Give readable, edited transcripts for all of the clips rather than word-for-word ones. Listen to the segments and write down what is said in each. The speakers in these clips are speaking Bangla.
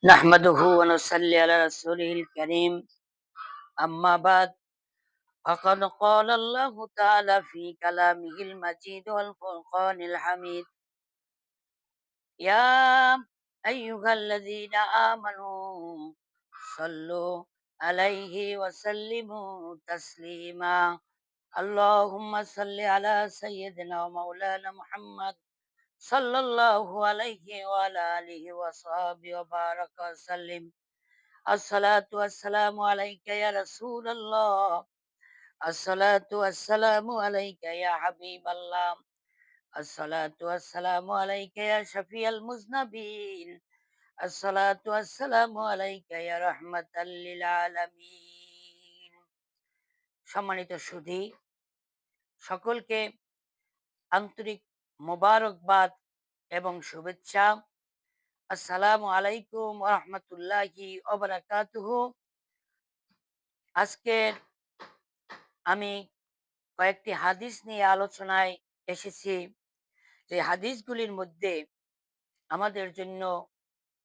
نحمده ونصلي على رسوله الكريم أما بعد فقد قال الله تعالى في كلامه المجيد والفرقان الحميد يا أيها الذين آمنوا صلوا عليه وسلموا تسليما اللهم صل على سيدنا ومولانا محمد صلى الله عليه وعلى آله وصحبه وبارك وسلم الصلاة والسلام عليك يا رسول الله الصلاة والسلام عليك يا حبيب الله الصلاة والسلام عليك يا شفيع المذنبين الصلاة والسلام عليك يا رحمة للعالمين সম্মানিত সুধী সকলকে আন্তরিক মোবারকবাদ এবং শুভেচ্ছা। আসসালামু আলাইকুম ওয়া রাহমাতুল্লাহি ওয়া বারাকাতুহু। আজকে আমি কয়েকটি হাদিস নিয়ে আলোচনায় এসেছি। যে হাদিসগুলির মধ্যে আমাদের জন্য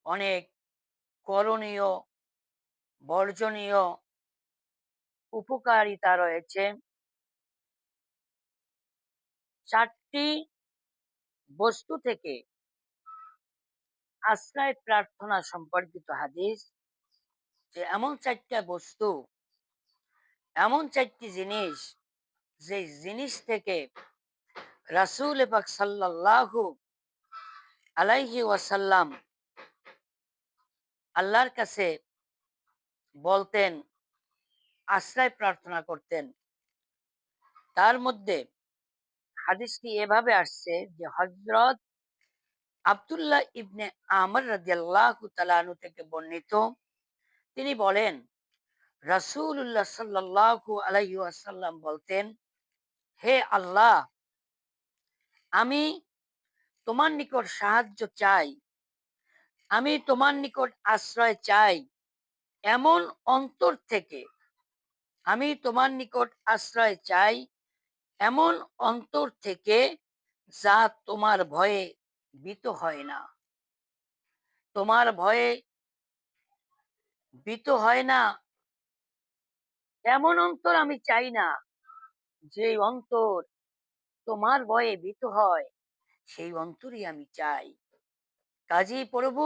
অনেক করণীয়, বর্জনীয় উপকারিতা রয়েছে। ৪টি বস্তু থেকে আশ্রয় প্রার্থনা সম্পর্কিত হাদিস। যে এমন ৪টা বস্তু, এমন ৪টি জিনিস, যে জিনিস থেকে রাসূল পাক সাল্লাল্লাহু আলাইহি ওয়াসাল্লাম আল্লাহর কাছে বলতেন, আশ্রয় প্রার্থনা করতেন। তার মধ্যে হাদিসটি এভাবে আসছে যে হযরত আব্দুল্লাহ ইবনে আমর রাদিয়াল্লাহু তাআলা আনহু থেকে বর্ণিত। তিনি বলেন, রাসূলুল্লাহ সাল্লাল্লাহু আলাইহি ওয়াসাল্লাম বলতেন, হে আল্লাহ, আমি তোমার নিকট সাহায্য চাই, আমি তোমার নিকট আশ্রয় চাই এমন অন্তর থেকে, আমি তোমার নিকট আশ্রয় চাই এমন অন্তর থেকে যা তোমার ভয়ে ভীত হয় না। তোমার ভয়ে ভীত হয় না এমন অন্তর আমি চাই না। যে অন্তর তোমার ভয়ে ভীত হয়, সেই অন্তরই আমি চাই। কাজেই প্রভু,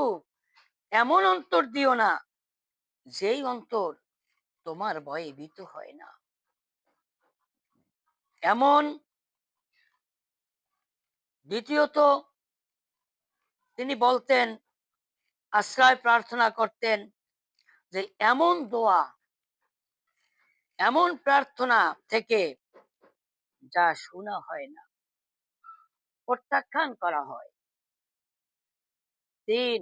এমন অন্তর দিও না যেই অন্তর তোমার ভয়ে ভীত হয় না। এমন দ্বিতীয়ত তিনি বলতেন, আশ্রয় প্রার্থনা করতেন যে এমন দোয়া, এমন প্রার্থনা থেকে যা শোনা হয় না, প্রত্যাখ্যান করা হয়। ৩,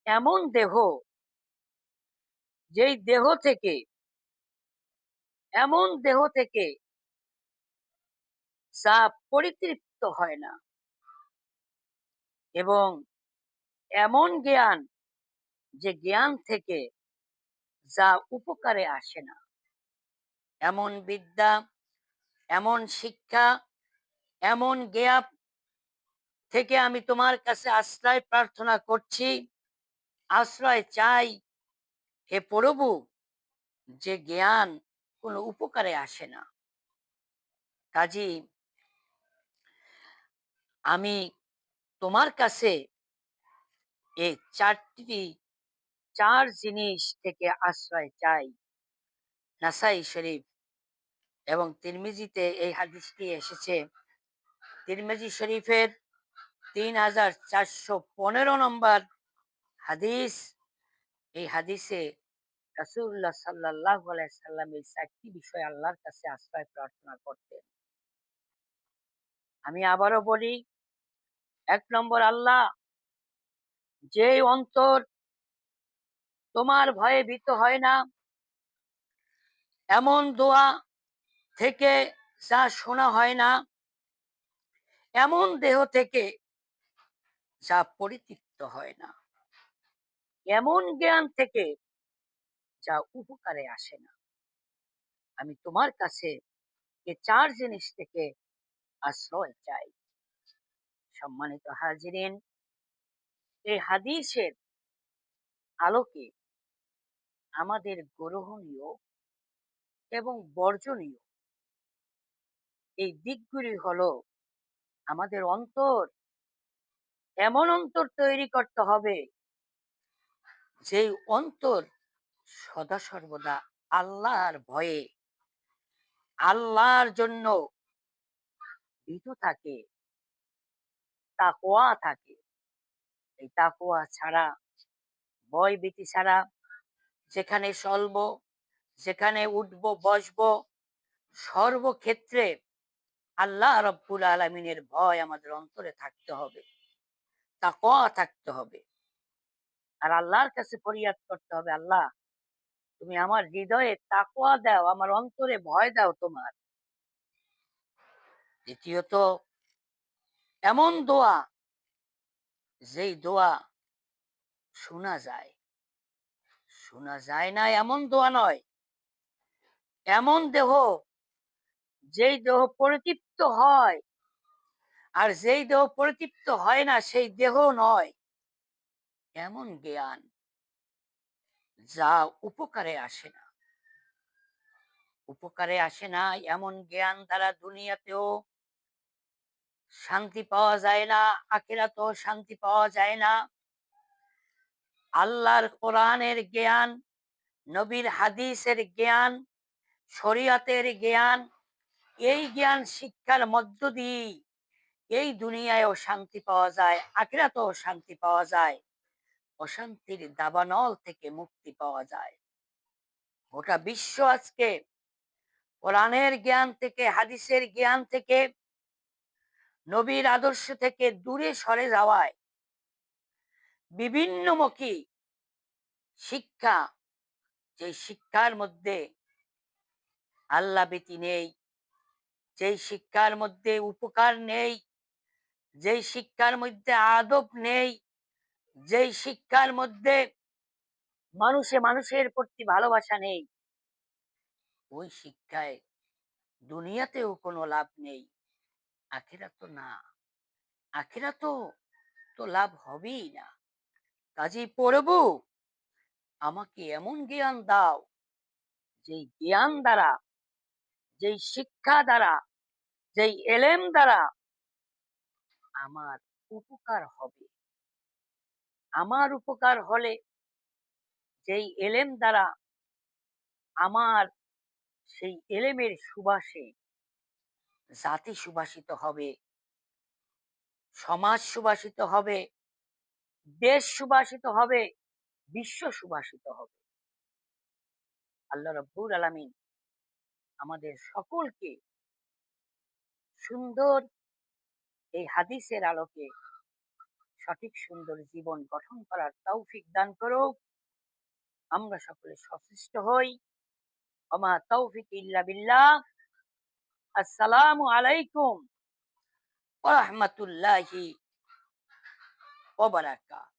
এমন দেহ, যেই দেহ থেকে, এমন দেহ থেকে যা পরিতৃপ্ত হয় না, এবং এমন জ্ঞান, যে জ্ঞান থেকে যা উপকারে আসে না। এমন বিদ্যা, এমন শিক্ষা, এমন জ্ঞান থেকে আমি তোমার কাছে আশ্রয় প্রার্থনা করছি, আশ্রয় চাই হে প্রভু, যে জ্ঞান কোনো উপকারে আসে না। কাজী আমি তোমার কাছে এই 4 জিনিস থেকে আশ্রয় চাই। নাসাই শরীফ এবং তিরমিজিতে এই হাদিসটি এসেছে। তিরমিজি শরীফের 3415 নম্বর হাদিস। এই হাদিসে রাসূলুল্লাহ সাল্লাল্লাহু আলাইহি সাল্লাম এই 4টি বিষয় আল্লাহর কাছে আশ্রয় প্রার্থনা করতেন। আমি আবারও বলি, ১ নম্বর, আল্লাহ, যেই অন্তর তোমার ভয়ে ভীত হয় না, এমন দোয়া থেকে যা শোনা হয় না, এমন দেহ থেকে যা পরিতৃপ্ত হয় না, এমন জ্ঞান থেকে যা উপকারে আসে না, আমি তোমার কাছে এই 4 জিনিস থেকে আশ্রয় চাই। সম্মানিত হাজিরিন, এই হাদিসের আলোকে আমাদের গ্রহণীয় এবং বর্জনীয় এই দিকগুলি হলো আমাদের অন্তর। এমন অন্তর তৈরি করতে হবে যেই অন্তর সদা সর্বদা আল্লাহর ভয়ে, আল্লাহর জন্য ভীত থাকে, তাকওয়া থাকে। এই তাকওয়া ছাড়া, ভয় ভীতি ছাড়া যেখানে চলবো, যেখানে উঠবো বসবো, সর্বক্ষেত্রে আল্লাহ রব্বুল আলমিনের ভয় আমাদের অন্তরে থাকতে হবে, তাকওয়া থাকতে হবে। আর আল্লাহর কাছে ফরিয়াদ করতে হবে, আল্লাহ তুমি আমার হৃদয়ে তাকওয়া দাও, আমার অন্তরে ভয় দাও তোমার। দ্বিতীয়ত, এমন দোয়া যেই দোয়া শোনা যায়, শোনা যায় না এমন দোয়া নয়, এমন দেহ যেই দেহ পরিতৃপ্ত হয়, আর যেই দেহ পরিতৃপ্ত হয় না সেই দেহ নয়, এমন জ্ঞান যা উপকারে আসে না, উপকারে আসে না এমন জ্ঞান দ্বারা দুনিয়াতেও শান্তি পাওয়া যায় না, আখিরাতেও শান্তি পাওয়া যায় না। আল্লাহর কোরআনের জ্ঞান, নবীর হাদিসের জ্ঞান, শরিয়তের জ্ঞান, এই জ্ঞান শিক্ষার মধ্য দিয়ে এই দুনিয়ায়ও শান্তি পাওয়া যায়, আখিরাতেও শান্তি পাওয়া যায়, অশান্তির দাবানল থেকে মুক্তি পাওয়া যায়। গোটা বিশ্ব আজকে কোরআনের জ্ঞান থেকে, হাদিসের জ্ঞান থেকে, নবীর আদর্শ থেকে দূরে সরে যাওয়ায় বিভিন্নমুখী শিক্ষা, যে শিক্ষার মধ্যে আল্লাহ ভীতি নেই, যেই শিক্ষার মধ্যে উপকার নেই, যেই শিক্ষার মধ্যে আদব নেই, যেই শিক্ষার মধ্যে মানুষের প্রতি ভালোবাসা নেই, ওই শিক্ষায় দুনিয়াতেও কোনো লাভ নেই, আখিরাত তো না, আখিরাত তো লাভ হবেই না। কাজেই পড়বো, আমাকে এমন জ্ঞান দাও যেই জ্ঞান দ্বারা, যেই শিক্ষা দ্বারা, যেই এলেম দ্বারা আমার উপকার হবে। আমার উপকার হলে, যেই এলেম দ্বারা আমার, সেই এলেমের সুবাসে জাতি সুবাসিত হবে, সমাজ সুবাসিত হবে, দেশ সুবাসিত হবে, বিশ্ব সুবাসিত হবে। আল্লাহ রাব্বুল আলামিন আমাদের সকলকে সুন্দর এই হাদিসের আলোকে সঠিক সুন্দর জীবন গঠন করার তৌফিক দান করুক। আমরা সকলে সচেষ্ট হই। ওমা তৌফিক ইল্লা বিল্লাহ। আসসালামু আলাইকুম ওয়া রাহমাতুল্লাহি ওয়া বারাকাতুহু।